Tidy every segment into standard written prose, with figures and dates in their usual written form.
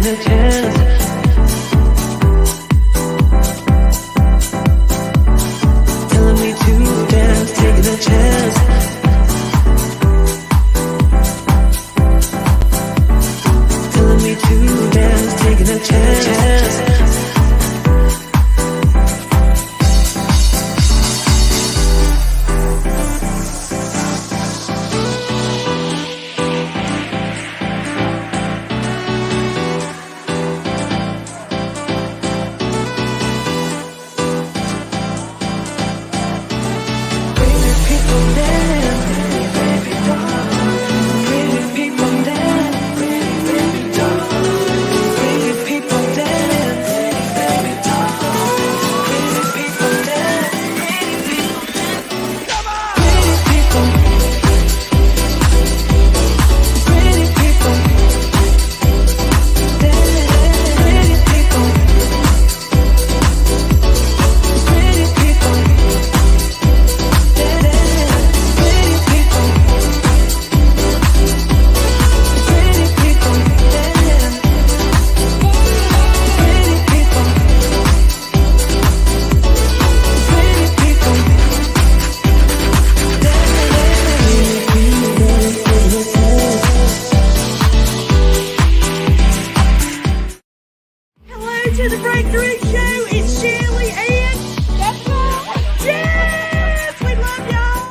taking a chance. Telling me to dance, taking a chance. Telling me to dance, taking a chance. To the Breakthrough Show, it's Shirley and Deborah. Yes, we love y'all.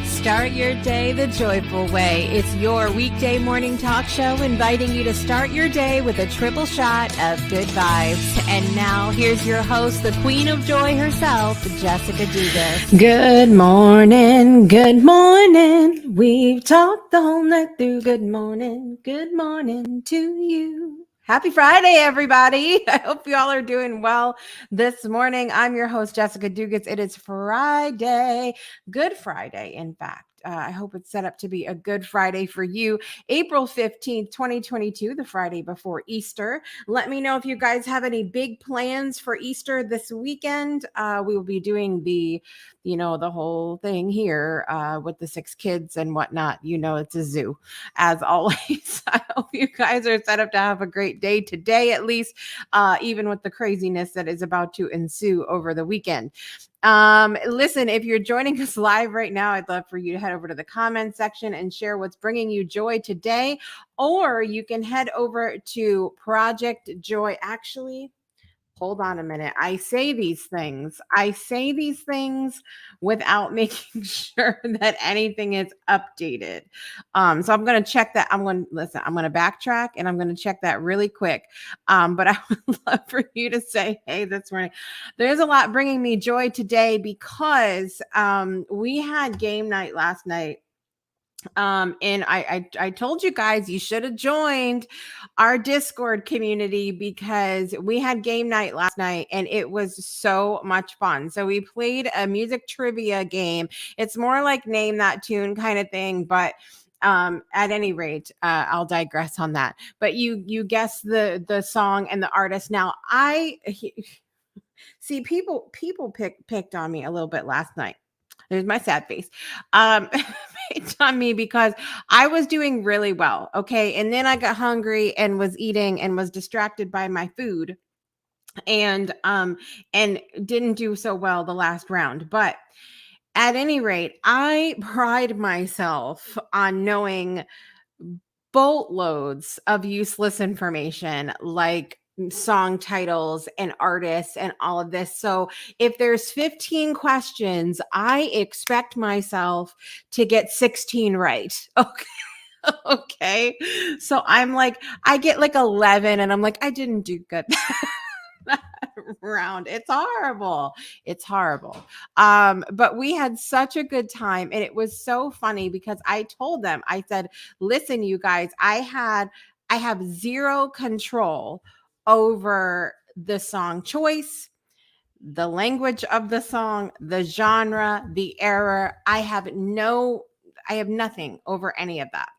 Start your day the joyful way. It's your weekday morning talk show inviting you to start your day with a triple shot of good vibes. And now here's your host, the queen of joy herself, Jessica Dugas. Good morning. Good morning. We've talked the whole night through. Good morning. Good morning to you. Happy Friday, everybody. I hope you all are doing well this morning. I'm your host, Jessica Dugas. It is Friday. Good Friday, in fact. I hope it's set up to be a good Friday for you. April 15th, 2022, the Friday before Easter. Let me know if you guys have any big plans for Easter this weekend. We will be doing the whole thing here with the 6 kids and whatnot. It's a zoo, as always. I hope you guys are set up to have a great day today, at least, even with the craziness that is about to ensue over the weekend. Listen, if you're joining us live right now, I'd love for you to head over to the comment section and share what's bringing you joy today, or you can head over to Project Joy. Actually, hold on a minute. I say these things without making sure that anything is updated. So I'm going to check that. I'm going to backtrack and I'm going to check that really quick. But I would love for you to say, hey, this morning, there's a lot bringing me joy today because we had game night last night. And I told you guys you should have joined our Discord community because we had game night last night and it was so much fun. So we played a music trivia game. It's more like name that tune kind of thing, but at any rate, I'll digress on that. But you guess the song and the artist. Now see people picked on me a little bit last night. There's my sad face. Picked on me because I was doing really well. Okay. And then I got hungry and was eating and was distracted by my food and didn't do so well the last round. But at any rate, I pride myself on knowing boatloads of useless information like song titles and artists and all of this. So if there's 15 questions, I expect myself to get 16 right. Okay. Okay. So I'm like, I get like 11 and I'm like, I didn't do good that round. It's horrible. It's horrible. But we had such a good time and it was so funny because I told them, I said, listen, you guys, I have zero control over the song choice, the language of the song, the genre, the era. I have nothing over any of that.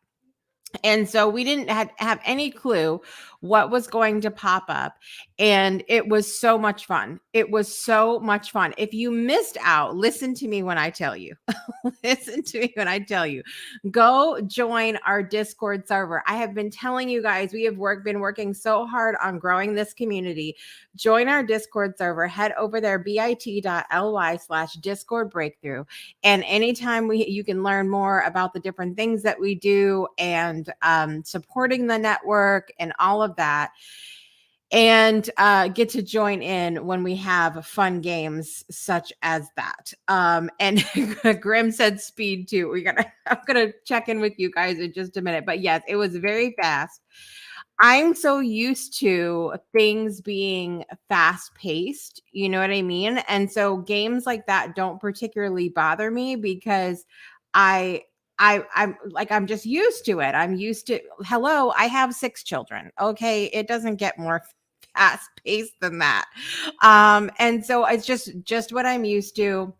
And so we didn't have any clue what was going to pop up. And it was so much fun. It was so much fun. If you missed out, listen to me when I tell you. Listen to me when I tell you. Go join our Discord server. I have been telling you guys, we have been working so hard on growing this community. Join our Discord server. Head over there, bit.ly/Discord breakthrough. And anytime you can learn more about the different things that we do and supporting the network and all of that, and get to join in when we have fun games such as that. And Grim said speed too. I'm gonna check in with you guys in just a minute. But yes, it was very fast. I'm so used to things being fast paced, you know what I mean? And so games like that don't particularly bother me because I I'm just used to it. I'm used to, hello, I have 6 children. Okay, it doesn't get more fast paced than that. And so it's just what I'm used to,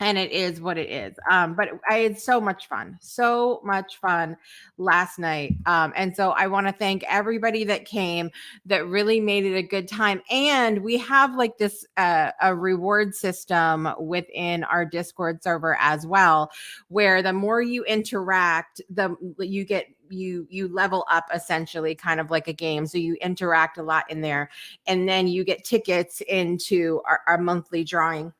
and it is what it is. But I had so much fun last night. And so I want to thank everybody that came, that really made it a good time. And we have like this a reward system within our Discord server as well, where the more you interact, you level up, essentially, kind of like a game. So you interact a lot in there, and then you get tickets into our monthly drawing.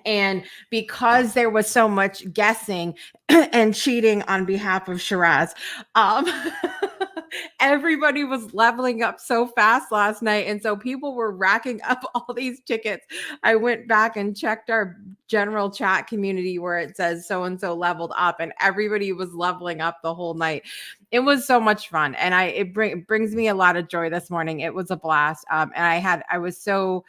And because there was so much guessing and cheating on behalf of Shiraz, um, everybody was leveling up so fast last night. And so people were racking up all these tickets. I went back and checked our general chat community where it says so-and-so leveled up, and everybody was leveling up the whole night. It was so much fun. And it brings me a lot of joy this morning. It was a blast. And I was so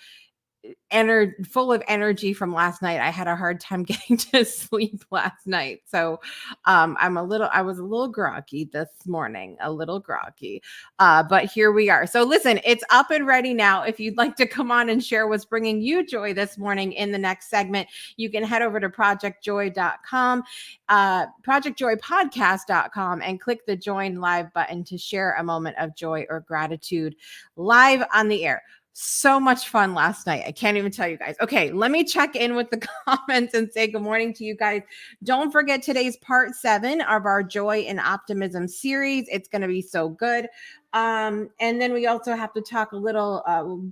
full of energy from last night. I had a hard time getting to sleep last night. So I was a little groggy this morning, but here we are. So listen, it's up and ready now. If you'd like to come on and share what's bringing you joy this morning in the next segment, you can head over to projectjoy.com, projectjoypodcast.com, and click the join live button to share a moment of joy or gratitude live on the air. So much fun last night. I can't even tell you guys. Okay, let me check in with the comments and say good morning to you guys. Don't forget, today's part 7 of our Joy and Optimism series. It's going to be so good. And then we also have to talk a little,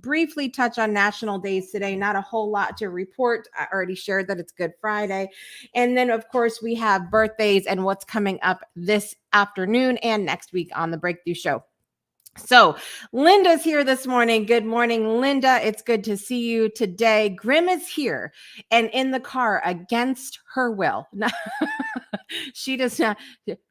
briefly touch on national days today. Not a whole lot to report. I already shared that it's Good Friday. And then, of course, we have birthdays and what's coming up this afternoon and next week on the Breakthrough Show. So Linda's here this morning. Good morning, Linda. It's good to see you today. Grim is here and in the car against her will. She does not.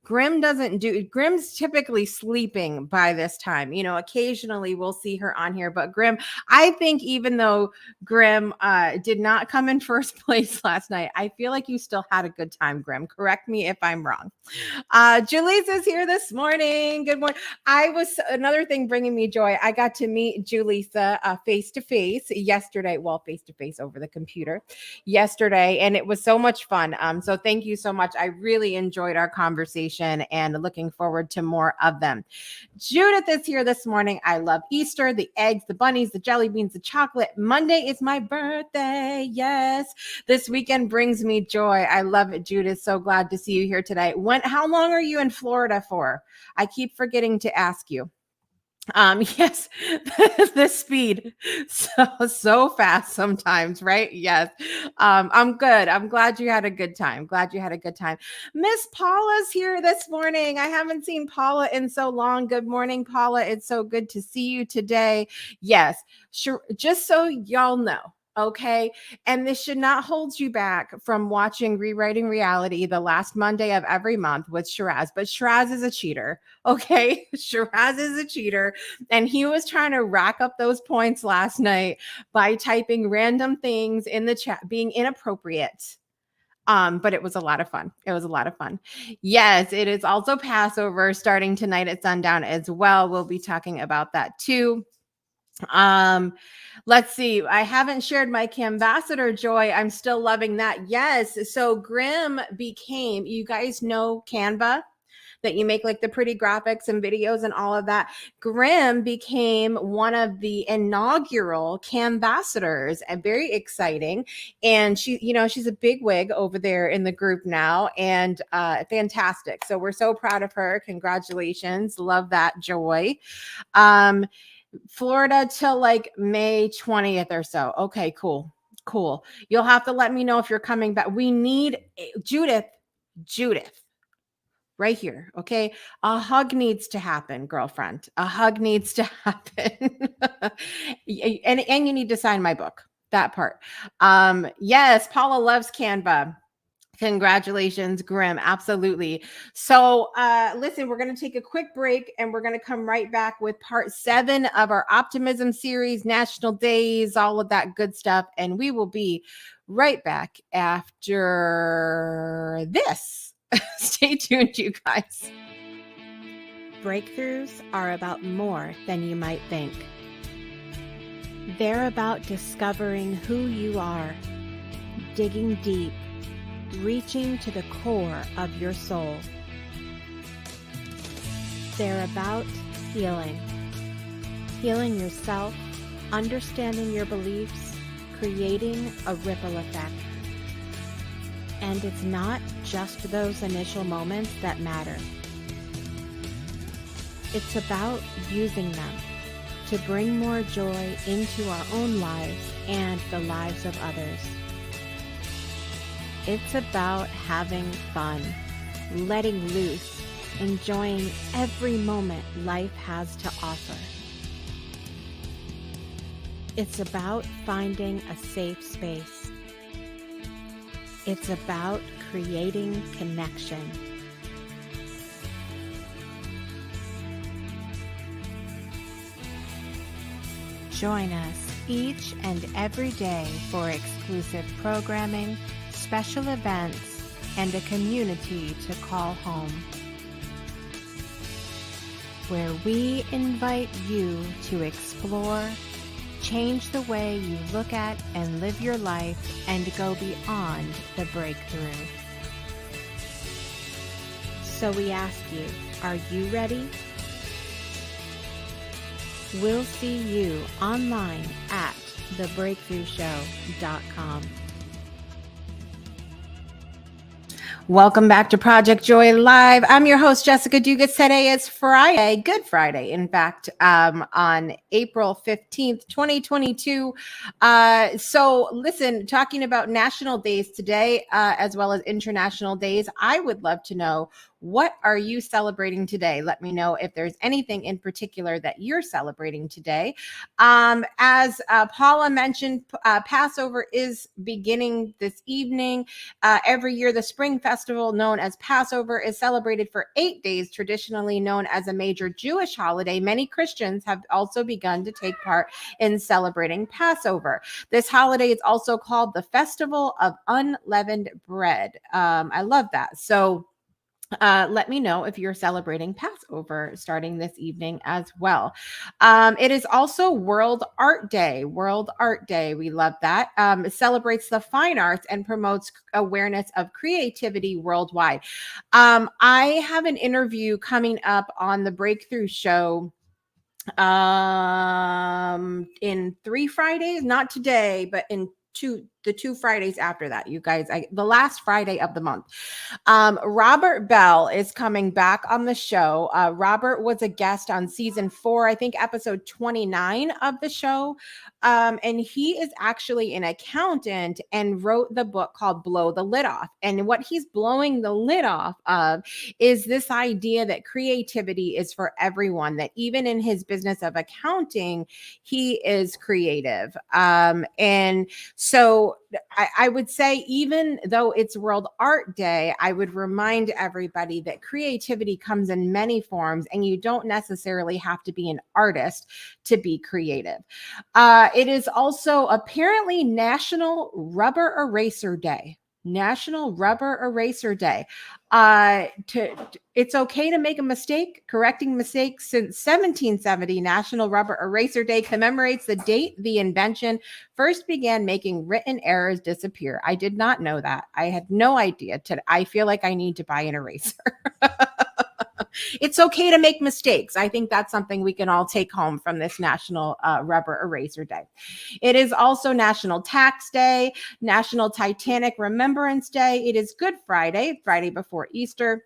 Grim's typically sleeping by this time. You know, occasionally we'll see her on here, but Grim, I think even though Grim did not come in first place last night, I feel like you still had a good time, Grim. Correct me if I'm wrong. Julisa's here this morning. Good morning. Another thing bringing me joy, I got to meet Julisa face to face yesterday. Well, face to face over the computer yesterday, and it was so much fun. So thank you so much. I really enjoyed our conversation and looking forward to more of them. Judith is here this morning. I love Easter, the eggs, the bunnies, the jelly beans, the chocolate. Monday is my birthday. Yes. This weekend brings me joy. I love it, Judith. So glad to see you here today. How long are you in Florida for? I keep forgetting to ask you. Yes, the speed so fast sometimes, right? Yes. I'm good. I'm glad you had a good time. Miss Paula's here this morning. I haven't seen Paula in so long. Good morning, Paula. It's so good to see you today. Yes, sure. Just so y'all know. Okay. And this should not hold you back from watching Rewriting Reality the last Monday of every month with Shiraz. But Shiraz is a cheater. Okay. Shiraz is a cheater. And he was trying to rack up those points last night by typing random things in the chat, being inappropriate. But it was a lot of fun. Yes, it is also Passover starting tonight at sundown as well. We'll be talking about that too. Let's see. I haven't shared my Canvassador joy. I'm still loving that. Yes. So Grim became, you guys know Canva, that you make like the pretty graphics and videos and all of that. Grim became one of the inaugural Canvassadors, and very exciting. And she, she's a big wig over there in the group now, and fantastic. So we're so proud of her. Congratulations. Love that, Joy. Florida till like May 20th or so. Okay, cool. Cool. You'll have to let me know if you're coming back. We need Judith, right here. Okay. A hug needs to happen, girlfriend. A hug needs to happen. and you need to sign my book. That part. Yes, Paula loves Canva. Congratulations, Grim. Absolutely. So listen, we're going to take a quick break and we're going to come right back with part 7 of our Optimism series, National Days, all of that good stuff. And we will be right back after this. Stay tuned, you guys. Breakthroughs are about more than you might think. They're about discovering who you are, digging deep, reaching to the core of your soul. They're about healing yourself, understanding your beliefs, creating a ripple effect. And it's not just those initial moments that matter. It's about using them to bring more joy into our own lives and the lives of others. It's about having fun, letting loose, enjoying every moment life has to offer. It's about finding a safe space. It's about creating connection. Join us each and every day for exclusive programming, special events, and a community to call home, where we invite you to explore, change the way you look at and live your life, and go beyond the breakthrough. So we ask you, are you ready? We'll see you online at thebreakthroughshow.com. Welcome back to Project Joy Live. I'm your host, Jessica Dugas. Today is Friday, Good Friday, in fact, on April 15th, 2022. So listen, talking about national days today, as well as international days, I would love to know, what are you celebrating today? Let me know if there's anything in particular that you're celebrating today. As Paula mentioned, Passover is beginning this evening. Every year, the spring festival known as Passover is celebrated for 8 days, traditionally known as a major Jewish holiday. Many Christians have also begun to take part in celebrating Passover. This holiday is also called the Festival of Unleavened Bread. I love that. So let me know if you're celebrating Passover starting this evening as well. It is also World Art Day. World Art Day. We love that. It celebrates the fine arts and promotes awareness of creativity worldwide. I have an interview coming up on the Breakthrough Show in 3 Fridays, not today, but in the 2 Fridays after that, you guys, the last Friday of the month. Robert Bell is coming back on the show. Robert was a guest on season 4, I think episode 29 of the show. And he is actually an accountant and wrote the book called Blow the Lid Off. And what he's blowing the lid off of is this idea that creativity is for everyone, that even in his business of accounting, he is creative. And so I would say, even though it's World Art Day, I would remind everybody that creativity comes in many forms, and you don't necessarily have to be an artist to be creative. It is also apparently National Rubber Eraser Day. National Rubber Eraser Day. It's okay to make a mistake. Correcting mistakes since 1770, National Rubber Eraser Day commemorates the date the invention first began making written errors disappear. I did not know that. I had no idea. I feel like I need to buy an eraser. It's okay to make mistakes. I think that's something we can all take home from this National Rubber Eraser Day. It is also National Tax Day, National Titanic Remembrance Day. It is Good Friday, Friday before Easter.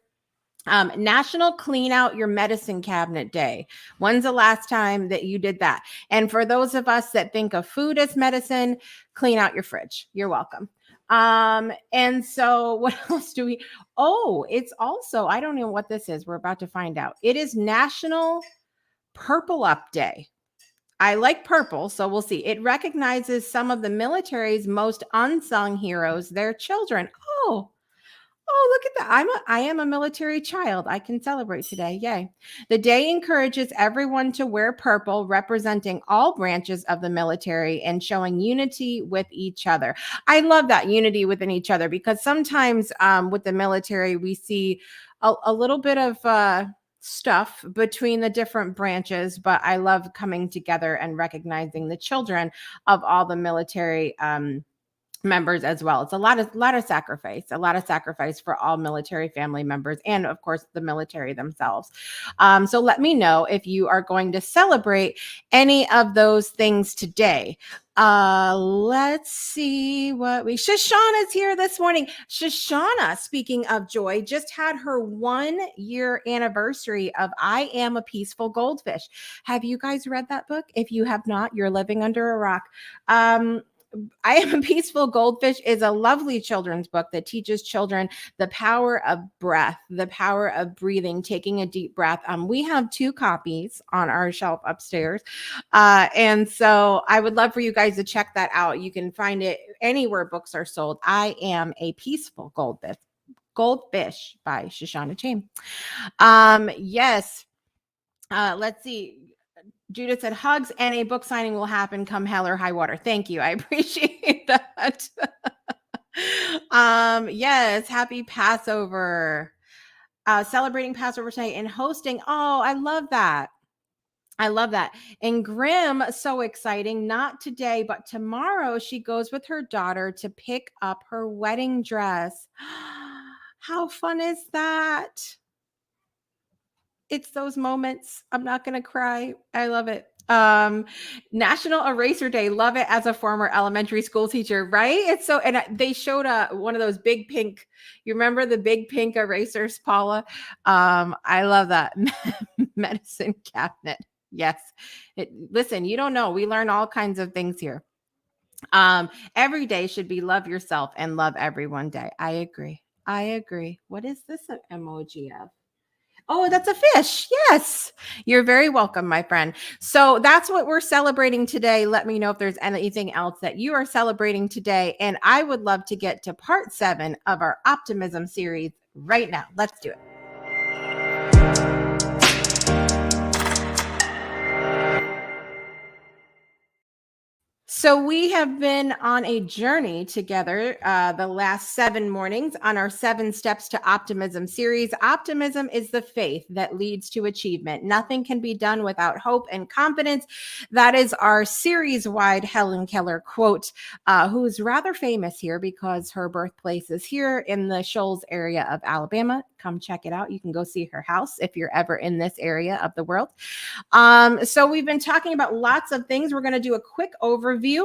National Clean Out Your Medicine Cabinet Day. When's the last time that you did that? And for those of us that think of food as medicine, clean out your fridge. You're welcome. And so what else do we? Oh, it's also, I don't know what this is. We're about to find out. It is National Purple Up Day. I like purple, so we'll see. It recognizes some of the military's most unsung heroes, their children. Oh, look at that. I am a military child. I can celebrate today. Yay. The day encourages everyone to wear purple, representing all branches of the military and showing unity with each other. I love that unity within each other because sometimes with the military, we see a little bit of stuff between the different branches, but I love coming together and recognizing the children of all the military members as well. It's a lot of sacrifice for all military family members and of course the military themselves. So let me know if you are going to celebrate any of those things today. Let's see what Shoshana's here this morning. Shoshana, speaking of joy, just had her 1-year anniversary of I Am a Peaceful Goldfish. Have you guys read that book? If you have not, you're living under a rock. I Am a Peaceful Goldfish is a lovely children's book that teaches children the power of breath, the power of breathing, taking a deep breath. We have 2 copies on our shelf upstairs. And so I would love for you guys to check that out. You can find it anywhere books are sold. I Am a Peaceful Goldfish by Shoshana Chaim. Yes. Let's see. Judith said hugs and a book signing will happen come hell or high water. Thank you. I appreciate that. Yes. Happy Passover. Celebrating Passover tonight and hosting. Oh, I love that. I love that. And Grim, so exciting. Not today, but tomorrow she goes with her daughter to pick up her wedding dress. How fun is that? It's those moments. I'm not going to cry. I love it. National Eraser Day. Love it as a former elementary school teacher, right? It's so, and they showed one of those big pink, you remember the big pink erasers, Paula? I love that. Medicine cabinet. Yes. Listen, you don't know. We learn all kinds of things here. Every day should be love yourself and love everyone day. I agree. What is this an emoji of? Oh, that's a fish. Yes. You're very welcome, my friend. So that's what we're celebrating today. Let me know if there's anything else that you are celebrating today. And I would love to get to part 7 of our Optimism series right now. Let's do it. So we have been on a journey together the last 7 mornings on our 7 Steps to Optimism series. Optimism is the faith that leads to achievement. Nothing can be done without hope and confidence. That is our series-wide Helen Keller quote, who is rather famous here because her birthplace is here in the Shoals area of Alabama. Come check it out. You can go see her house if you're ever in this area of the world. So we've been talking about lots of things. We're going to do a quick overview.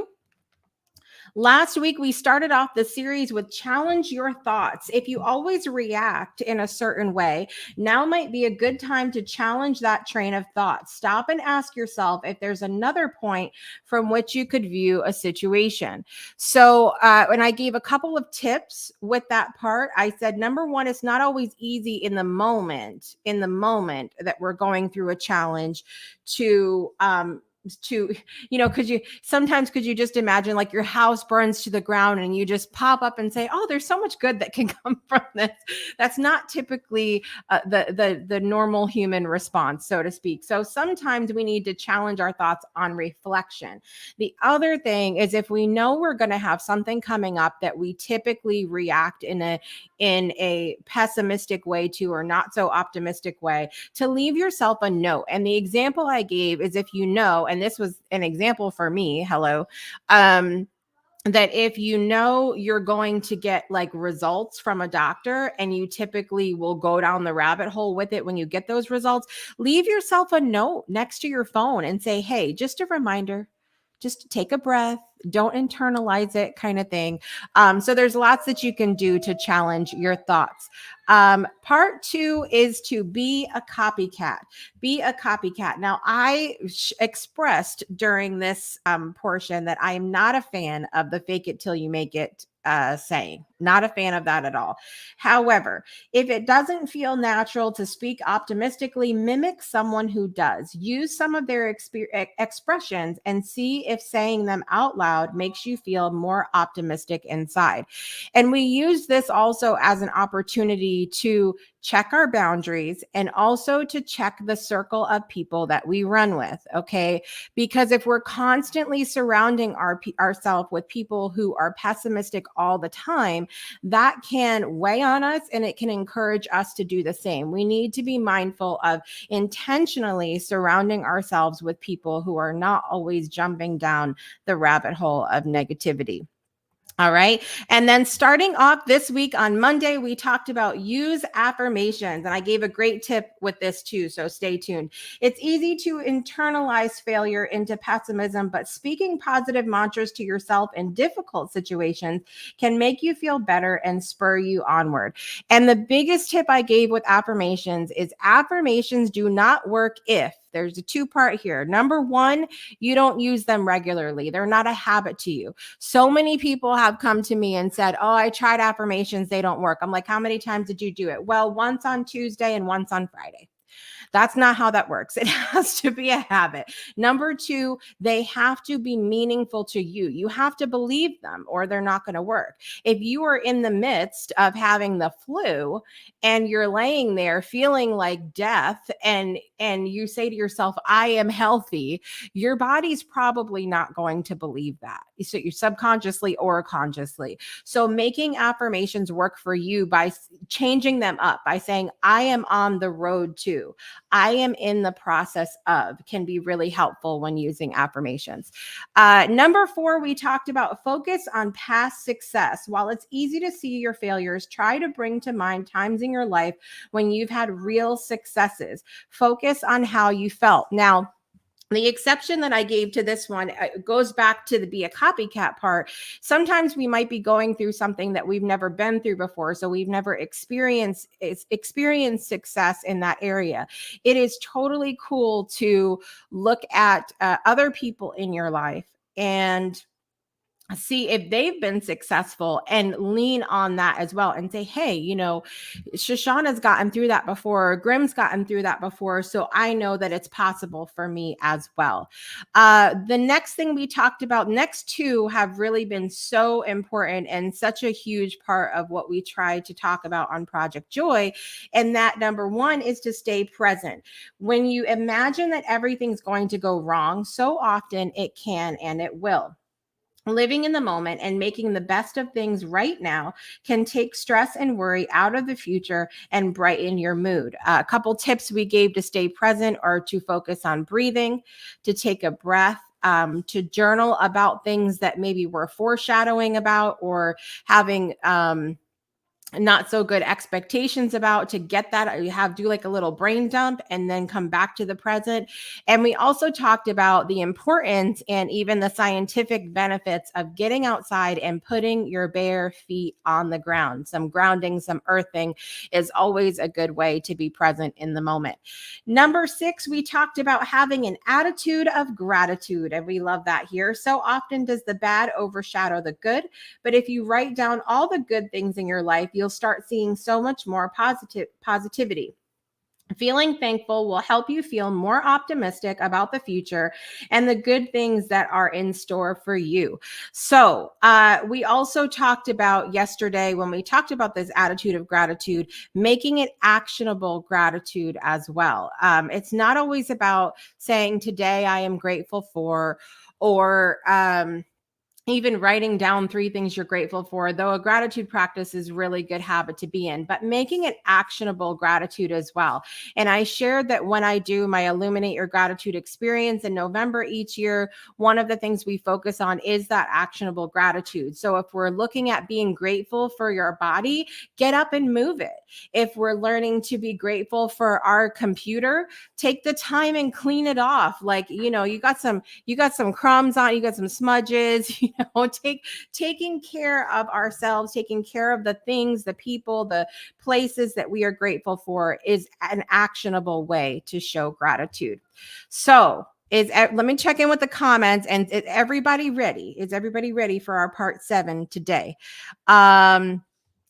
Last week, we started off the series with challenge your thoughts. If you always react in a certain way, now might be a good time to challenge that train of thought. Stop and ask yourself if there's another point from which you could view a situation. So when I gave a couple of tips with that part, I said, number 1, it's not always easy in the moment that we're going through a challenge to to, could you just imagine like your house burns to the ground and you just pop up and say, oh, there's so much good that can come from this. That's not typically the normal human response, so to speak. So sometimes we need to challenge our thoughts on reflection. The other thing is, if we know we're going to have something coming up that we typically react in a pessimistic way to, or not so optimistic way, to leave yourself a note. And the example I gave is, if you know, and this was an example for me, that if you know you're going to get like results from a doctor, and you typically will go down the rabbit hole with it when you get those results, leave yourself a note next to your phone and say, hey, just a reminder, just take a breath, don't internalize it, kind of thing. So there's lots that you can do to challenge your thoughts. Part 2 is to be a copycat. Be a copycat. Now, I expressed during this portion that I am not a fan of the fake it till you make it saying. Not a fan of that at all. However, if it doesn't feel natural to speak optimistically, mimic someone who does. Use some of their expressions and see if saying them out loud makes you feel more optimistic inside. And we use this also as an opportunity to check our boundaries and also to check the circle of people that we run with. Okay. Because if we're constantly surrounding ourselves with people who are pessimistic all the time, that can weigh on us, and it can encourage us to do the same. We need to be mindful of intentionally surrounding ourselves with people who are not always jumping down the rabbit hole of negativity. All right. And then starting off this week on Monday, we talked about use affirmations. And I gave a great tip with this too. So stay tuned. It's easy to internalize failure into pessimism, but speaking positive mantras to yourself in difficult situations can make you feel better and spur you onward. And the biggest tip I gave with affirmations is affirmations do not work if. There's a 2-part here. Number 1, you don't use them regularly. They're not a habit to you. So many people have come to me and said, oh, I tried affirmations. They don't work. I'm like, how many times did you do it? Well, once on Tuesday and once on Friday. That's not how that works. It has to be a habit. Number 2, they have to be meaningful to you. You have to believe them or they're not going to work. If you are in the midst of having the flu and you're laying there feeling like death, and you say to yourself, I am healthy, your body's probably not going to believe that. So you're subconsciously or consciously. So making affirmations work for you by changing them up, by saying, I am on the road to, I am in the process of, can be really helpful when using affirmations. Number 4, we talked about focus on past success. While it's easy to see your failures, try to bring to mind times in your life when you've had real successes. Focus on how you felt. Now, the exception that I gave to this one goes back to the be a copycat part. Sometimes we might be going through something that we've never been through before, so we've never experienced success in that area. It is totally cool to look at other people in your life and see if they've been successful and lean on that as well and say, hey, Shoshana's gotten through that before, Grim's gotten through that before, so I know that it's possible for me as well. The next thing we talked about, next 2 have really been so important and such a huge part of what we try to talk about on Project Joy. And that number 1 is to stay present. When you imagine that everything's going to go wrong, so often it can and it will. Living in the moment and making the best of things right now can take stress and worry out of the future and brighten your mood. A couple tips we gave to stay present are to focus on breathing, to take a breath, to journal about things that maybe we're foreshadowing about or having not so good expectations about, to get that, you do like a little brain dump and then come back to the present. And we also talked about the importance and even the scientific benefits of getting outside and putting your bare feet on the ground. Some grounding, some earthing is always a good way to be present in the moment. Number 6, we talked about having an attitude of gratitude, and we love that here. So often does the bad overshadow the good, but if you write down all the good things in your life, you'll start seeing so much more positivity. Feeling thankful will help you feel more optimistic about the future and the good things that are in store for you. So, we also talked about yesterday when we talked about this attitude of gratitude, making it actionable gratitude as well. It's not always about saying, today I am grateful for, or, even writing down 3 things you're grateful for, though a gratitude practice is really good habit to be in, but making it actionable gratitude as well. And I shared that when I do my Illuminate Your Gratitude experience in November each year, one of the things we focus on is that actionable gratitude. So if we're looking at being grateful for your body, get up and move it. If we're learning to be grateful for our computer, take the time and clean it off. Like, you got some crumbs on, you got some smudges, taking care of ourselves, taking care of the things, the people, the places that we are grateful for is an actionable way to show gratitude. So let me check in with the comments. And is everybody ready? Is everybody ready for our part 7 today?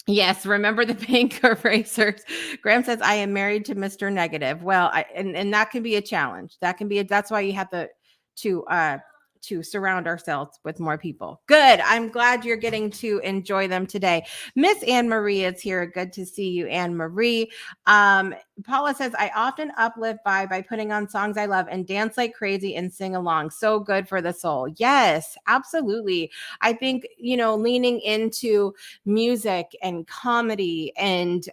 Yes, remember the pink erasers. Graham says, I am married to Mr. Negative. Well, and that can be a challenge. That's why you have to surround ourselves with more people. Good. I'm glad you're getting to enjoy them today. Miss Anne Marie is here. Good to see you, Anne Marie. Paula says, I often uplift by putting on songs I love and dance like crazy and sing along. So good for the soul. Yes, absolutely. I think, leaning into music and comedy and,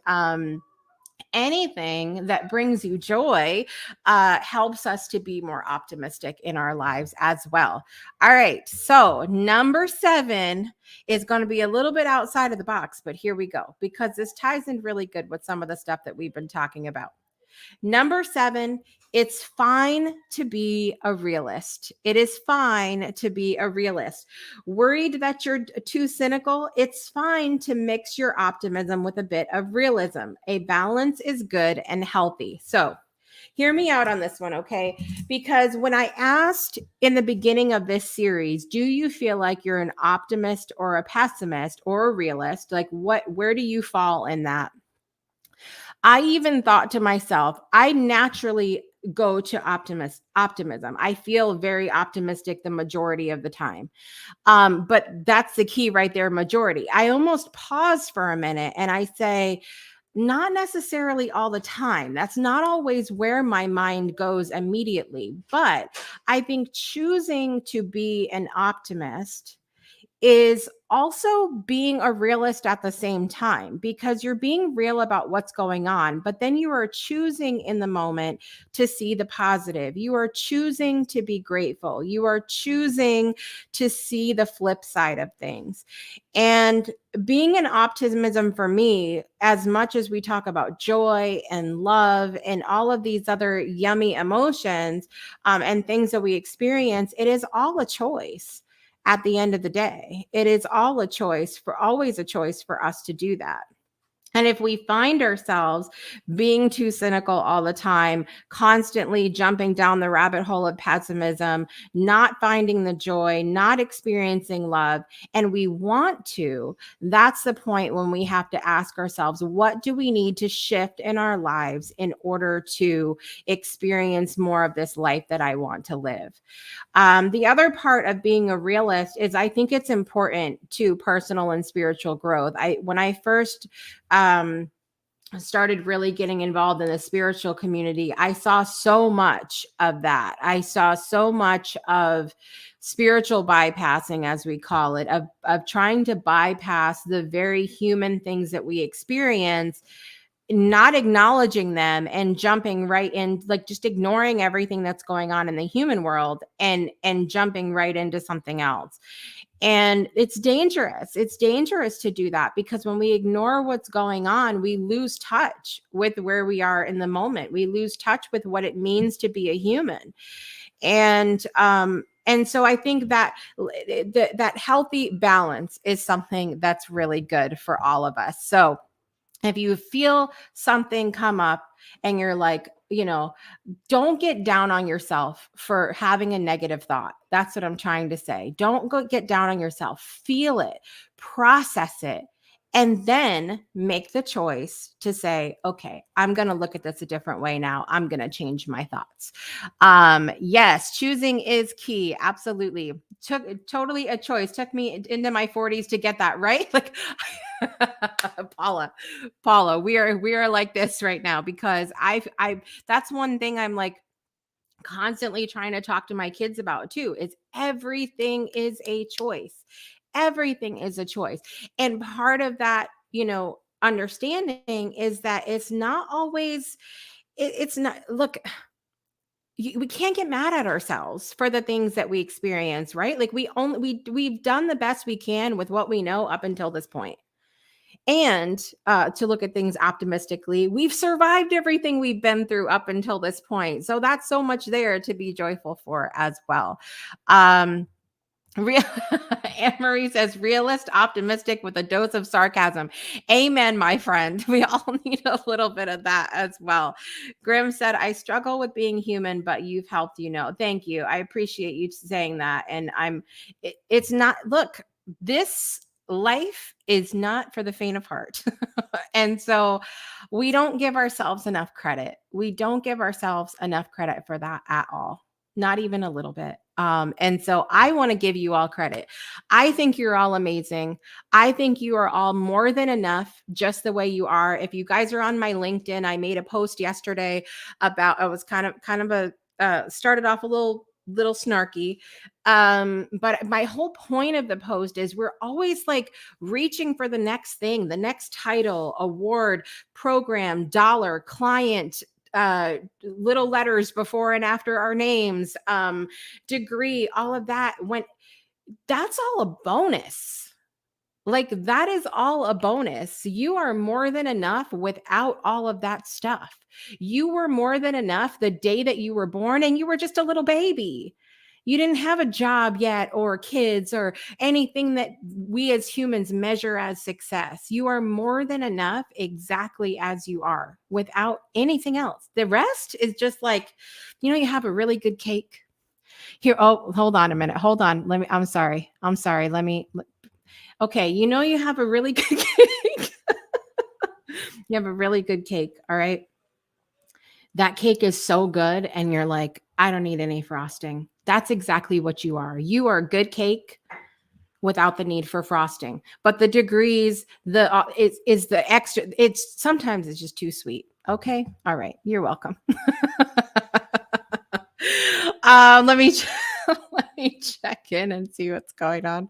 anything that brings you joy helps us to be more optimistic in our lives as well. All right. So number 7 is going to be a little bit outside of the box, but here we go, because this ties in really good with some of the stuff that we've been talking about. Number 7, it's fine to be a realist. It is fine to be a realist. Worried that you're too cynical? It's fine to mix your optimism with a bit of realism. A balance is good and healthy. So, hear me out on this one, okay? Because when I asked in the beginning of this series, do you feel like you're an optimist or a pessimist or a realist? Like where do you fall in that? I even thought to myself, I naturally go to optimism. I feel very optimistic the majority of the time. But that's the key right there, majority. I almost pause for a minute and I say, not necessarily all the time. That's not always where my mind goes immediately. But I think choosing to be an optimist is also being a realist at the same time, because you're being real about what's going on, but then you are choosing in the moment to see the positive. You are choosing to be grateful. You are choosing to see the flip side of things. And being an optimism for me, as much as we talk about joy and love and all of these other yummy emotions and things that we experience, it is all a choice. At the end of the day, it is always a choice for us to do that. And if we find ourselves being too cynical all the time, constantly jumping down the rabbit hole of pessimism, not finding the joy, not experiencing love, and we want to, that's the point when we have to ask ourselves, what do we need to shift in our lives in order to experience more of this life that I want to live? The other part of being a realist is I think it's important to personal and spiritual growth. When I first started really getting involved in the spiritual community, I saw so much of that. I saw so much of spiritual bypassing, as we call it, of trying to bypass the very human things that we experience, not acknowledging them and jumping right in, like just ignoring everything that's going on in the human world and jumping right into something else. And it's dangerous. It's dangerous to do that, because when we ignore what's going on, we lose touch with where we are in the moment. We lose touch with what it means to be a human. And so I think that that healthy balance is something that's really good for all of us. So if you feel something come up and you're like, don't get down on yourself for having a negative thought. That's what I'm trying to say. Don't get down on yourself. Feel it, process it, and then make the choice to say, okay, I'm going to look at this a different way now. I'm going to change my thoughts. Yes, choosing is key. Absolutely. Totally a choice. Took me into my 40s to get that right. Like Paula, we are like this right now because that's one thing I'm like constantly trying to talk to my kids about too, is everything is a choice. Everything is a choice. And part of that, understanding is that it's not always, it's not, look, we can't get mad at ourselves for the things that we experience, right? Like we've done the best we can with what we know up until this point. And to look at things optimistically, we've survived everything we've been through up until this point. So that's so much there to be joyful for as well. Real Anne Marie says realist, optimistic with a dose of sarcasm. Amen, my friend. We all need a little bit of that as well. Grim said, I struggle with being human, but you've helped, Thank you. I appreciate you saying that. And it's not, look, this life is not for the faint of heart. And so we don't give ourselves enough credit. We don't give ourselves enough credit for that at all. Not even a little bit. And so I want to give you all credit. I think you're all amazing. I think you are all more than enough just the way you are. If you guys are on my LinkedIn, I made a post yesterday about, I was kind of started off a little snarky. But my whole point of the post is we're always like reaching for the next thing, the next title, award, program, dollar, client, little letters before and after our names, degree, all of that. When that's all a bonus. Like that is all a bonus. You are more than enough without all of that stuff. You were more than enough the day that you were born and you were just a little baby. You didn't have a job yet or kids or anything that we as humans measure as success. You are more than enough exactly as you are without anything else. The rest is just like, you have a really good cake. Here, oh, hold on a minute. Hold on. I'm sorry. Okay, you have a really good cake. You have a really good cake, all right? That cake is so good and you're like, I don't need any frosting. That's exactly what you are. You are a good cake without the need for frosting. But the degrees, is the extra, sometimes it's just too sweet. Okay? All right. You're welcome. Let me check in and see what's going on.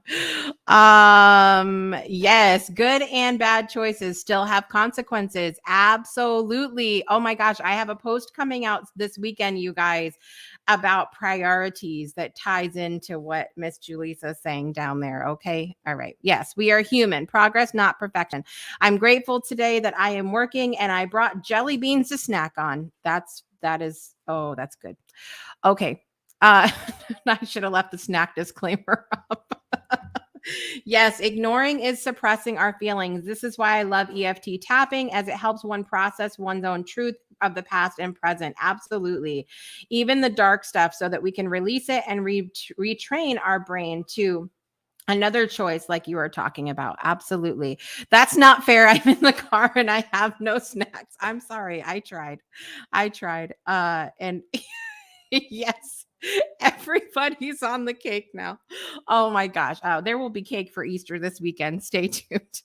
Yes, good and bad choices still have consequences. Absolutely. Oh my gosh, I have a post coming out this weekend, you guys, about priorities that ties into what Miss Julisa's saying down there. Okay. All right. Yes, we are human. Progress, not perfection. I'm grateful today that I am working and I brought jelly beans to snack on. That's good. Okay. I should have left the snack disclaimer up. Yes, ignoring is suppressing our feelings. This is why I love EFT tapping, as it helps one process one's own truth of the past and present. Absolutely. Even the dark stuff, so that we can release it and retrain our brain to another choice like you were talking about. Absolutely. That's not fair. I'm in the car and I have no snacks. I'm sorry. I tried. And yes, everybody's on the cake now. Oh my gosh. There will be cake for Easter this weekend. Stay tuned.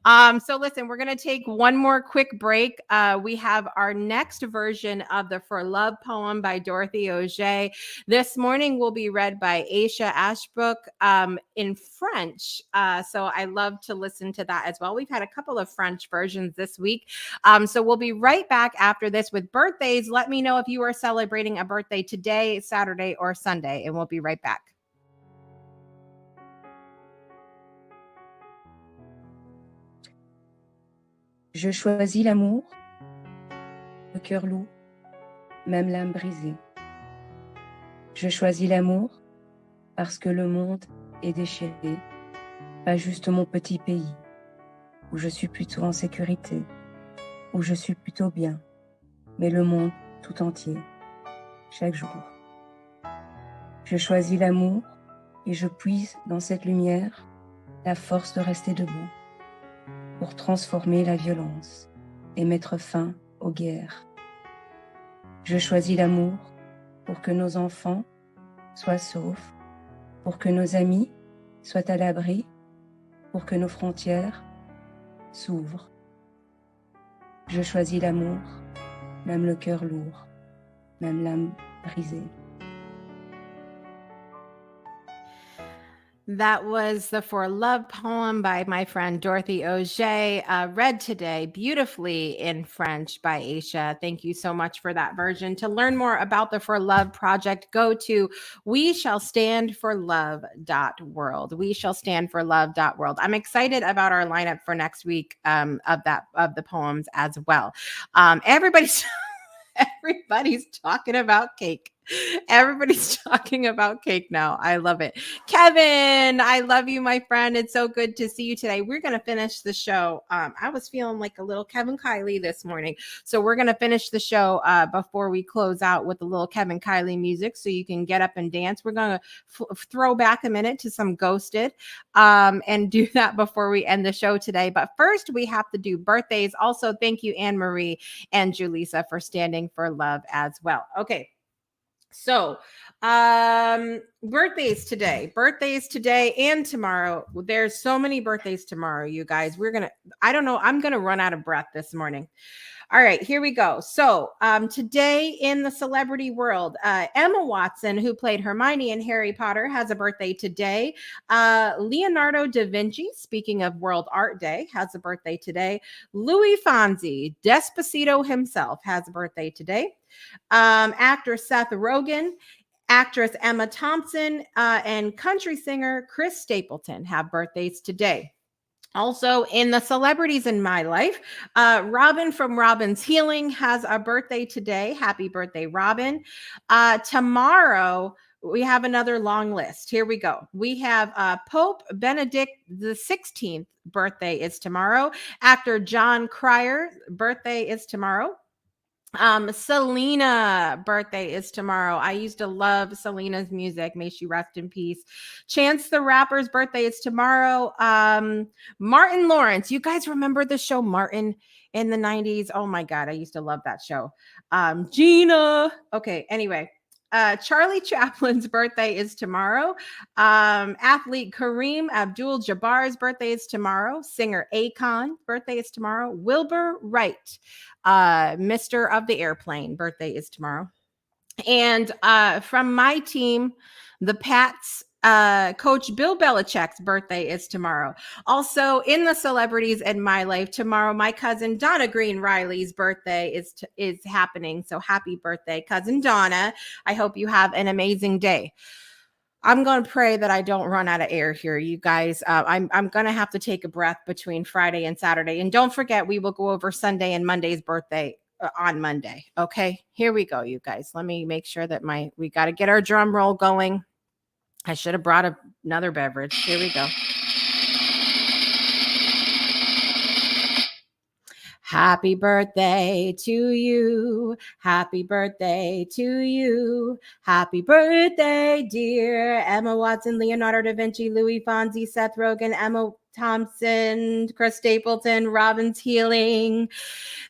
So listen, we're going to take one more quick break. We have our next version of the For Love poem by Dorothy Auger. This morning will be read by Aisha Ashbrook in French. So I love to listen to that as well. We've had a couple of French versions this week. So we'll be right back after this with birthdays. Let me know if you are celebrating a birthday today, Saturday, or Sunday, and we'll be right back. Je choisis l'amour, le cœur lourd, même l'âme brisée. Je choisis l'amour parce que le monde est déchiré, pas juste mon petit pays, où je suis plutôt en sécurité, où je suis plutôt bien, mais le monde tout entier, chaque jour. Je choisis l'amour et je puise dans cette lumière la force de rester debout. pour transformer la violence et mettre fin aux guerres. Je choisis l'amour pour que nos enfants soient saufs, pour que nos amis soient à l'abri, pour que nos frontières s'ouvrent. Je choisis l'amour, même le cœur lourd, même l'âme brisée. That was the For Love poem by my friend Dorothy Auger, read today beautifully in French by Aisha. Thank you so much for that version. To learn more about the For Love project, go to weshallstandforlove.world. Weshallstandforlove.world. I'm excited about our lineup for next week of the poems as well. Everybody's talking about cake. Everybody's talking about cake now. I love it. Kevin, I love you, my friend. It's so good to see you today. We're going to finish the show. I was feeling like a little Kevin Kylie this morning. So we're going to finish the show before we close out with a little Kevin Kylie music so you can get up and dance. We're going to throw back a minute to some Ghosted and do that before we end the show today. But first, we have to do birthdays. Also, thank you, Anne Marie and Julissa, for standing for love as well. Okay. So, birthdays today and tomorrow. There's so many birthdays tomorrow, you guys. I'm going to run out of breath this morning. All right, here we go. So today in the celebrity world, Emma Watson, who played Hermione in Harry Potter, has a birthday today. Leonardo da Vinci, speaking of World Art Day, has a birthday today. Louis Fonsi, Despacito himself, has a birthday today. Actor Seth Rogen, actress Emma Thompson, and country singer Chris Stapleton have birthdays today. Also, in the celebrities in my life, Robin from Robin's Healing has a birthday today. Happy birthday, Robin. Tomorrow, we have another long list. Here we go. We have Pope Benedict the 16th birthday is tomorrow. Actor John Cryer birthday is tomorrow. Selena birthday is tomorrow. I used to love Selena's music. May she rest in peace. Chance the Rapper's birthday is tomorrow. Martin Lawrence. You guys remember the show Martin in the 90s? Oh my God. I used to love that show. Gina. Okay. Anyway. Charlie Chaplin's birthday is tomorrow. Athlete Kareem Abdul-Jabbar's birthday is tomorrow. Singer Akon birthday is tomorrow. Wilbur Wright, Mr. of the Airplane, birthday is tomorrow. And from my team, the Pats, Coach Bill Belichick's birthday is tomorrow. Also, in the celebrities in my life, tomorrow, my cousin Donna Green Riley's birthday is happening. So happy birthday, cousin Donna. I hope you have an amazing day. I'm going to pray that I don't run out of air here, you guys. I'm going to have to take a breath between Friday and Saturday. And don't forget, we will go over Sunday and Monday's birthday on Monday. Okay, here we go, you guys. Let me make sure that we got to get our drum roll going. I should have brought another beverage. Here we go. Happy birthday to you. Happy birthday to you. Happy birthday, dear Emma Watson, Leonardo da Vinci, Louis Fonsi, Seth Rogen, Emma Thompson, Chris Stapleton, Robin's Healing,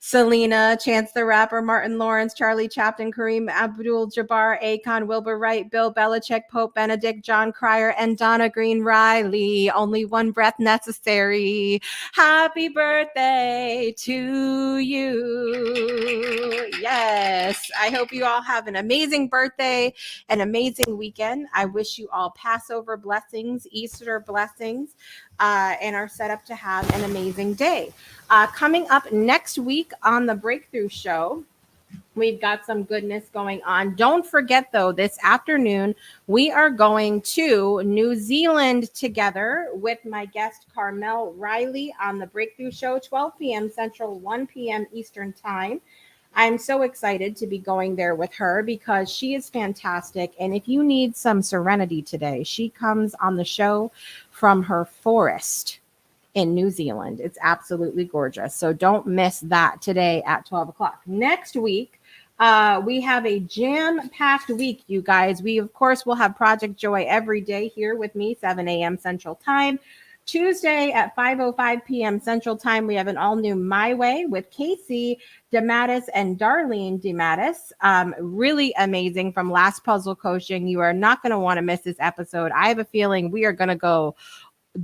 Selena, Chance the Rapper, Martin Lawrence, Charlie Chaplin, Kareem Abdul-Jabbar, Akon, Wilbur Wright, Bill Belichick, Pope Benedict, John Cryer, and Donna Green Riley. Only one breath necessary. Happy birthday to you. Yes, I hope you all have an amazing birthday, an amazing weekend. I wish you all Passover blessings, Easter blessings, and are set up to have an amazing day. Coming up next week on the Breakthrough Show, we've got some goodness going on. Don't forget, though, this afternoon, we are going to New Zealand together with my guest, Carmel Riley, on the Breakthrough Show, 12 p.m. Central, 1 p.m. Eastern Time. I'm so excited to be going there with her because she is fantastic. And if you need some serenity today, she comes on the show from her forest in New Zealand. It's absolutely gorgeous. So don't miss that today at 12 o'clock. Next week, we have a jam-packed week, you guys. We, of course, will have Project Joy every day here with me, 7 a.m. Central Time. Tuesday at 5:05 p.m. Central Time, we have an all-new My Way with Casey DeMattis and Darlene DeMattis. Really amazing from Last Puzzle Coaching. You are not going to want to miss this episode. I have a feeling we are going to go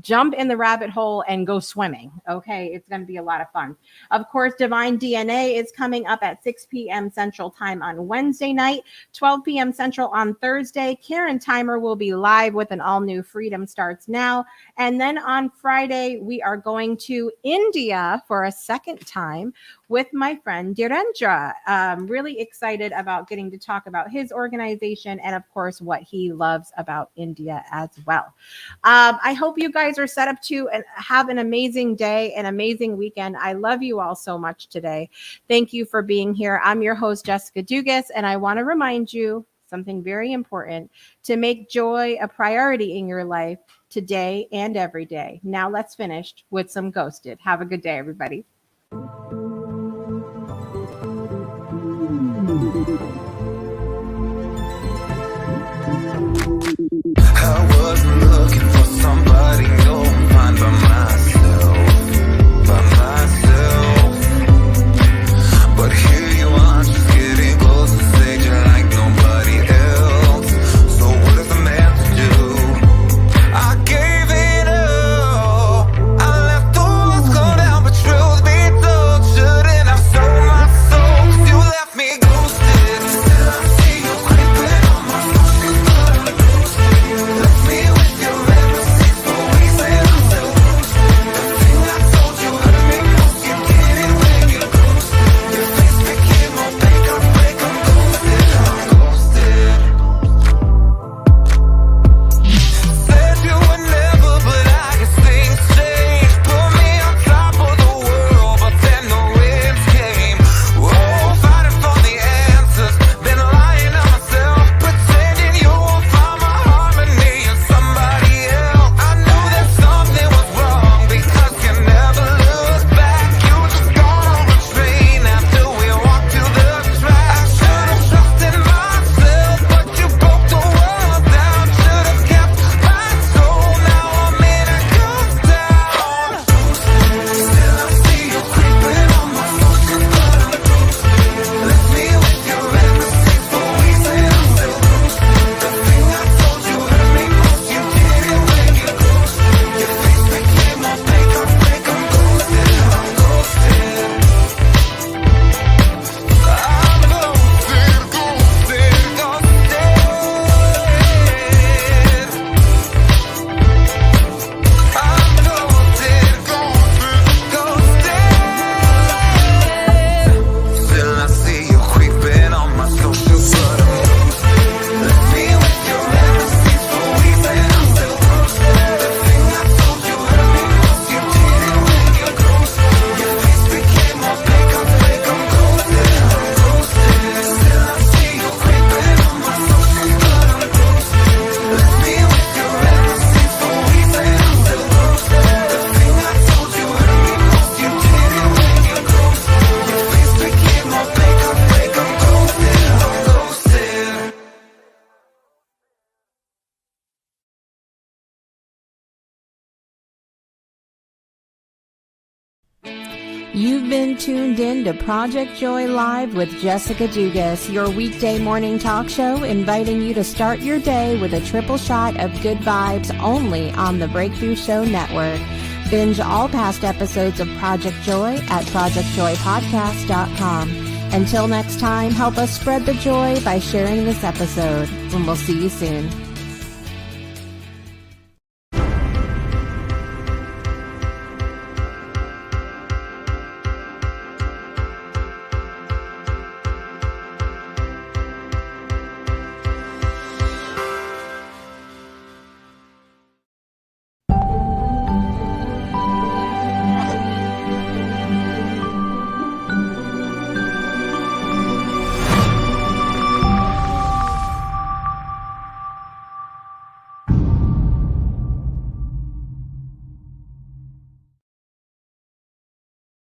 jump in the rabbit hole and go swimming. Okay, it's going to be a lot of fun. Of course, Divine DNA is coming up at 6 p.m. Central Time on Wednesday night, 12 p.m. Central on Thursday. Karen Timer will be live with an all-new Freedom Starts Now. And then on Friday, we are going to India for a second time with my friend Dhirendra. Really excited about getting to talk about his organization and, of course, what he loves about India as well. I hope you guys are set up to have an amazing day, an amazing weekend. I love you all so much today. Thank you for being here. I'm your host, Jessica Dugas, and I want to remind you something very important: to make joy a priority in your life today and every day. Now let's finish with some Ghosted. Have a good day, everybody. I wasn't looking for somebody new, I'm fine by myself. But here you are, just getting close to stage like nobody else. So what is a man to do? I gave it up, I left the walls go down, but truth be told, shouldn't have sold my soul, 'cause you left me ghosted. Still I see you creeping on my phone, left me with your memories for weeks and I'm still ghosted. The thing I told you hurt me most, you did it when you ghosted. Your face became more fake, I'm ghosted, I'm ghosted. Said you would never, but I guess things changed. Put me on top of the world, but then the winds came. Whoa, fighting for the answers, been lying on myself, pretending you won't find my harmony in somebody else. I knew that something was wrong because you never looked back. You just got on the train after we walked to the track. I should've trusted myself, but you broke the world down. Should've kept my soul, now I'm in a ghost town. Still I see you creeping on my phone, but I'm ghosted. Left me with your memories for weeks and I'm still ghosted. The thing I told you hurt me most, you did it when you ghosted. Your face became more fake, I'm ghosted, I'm ghosted. Still I see you creeping on my social, but I'm ghosted. Left me with your memories for weeks and I'm still ghosted. The thing I told you hurt me most, you did it when you ghosted. Your face became more fake, I'm ghosted, I'm ghosted. Still I see you creeping on my social, but I'm ghosted. Left me with your memories for weeks and I'm still ghosted. The thing I told you hurt me most, you did it when you ghosted. Your face became more fake, I'm ghosted, I'm ghosted. You've been tuned in to Project Joy Live with Jessica Dugas, your weekday morning talk show inviting you to start your day with a triple shot of good vibes only on the Breakthrough Show Network. Binge all past episodes of Project Joy at projectjoypodcast.com. Until next time, help us spread the joy by sharing this episode, and we'll see you soon.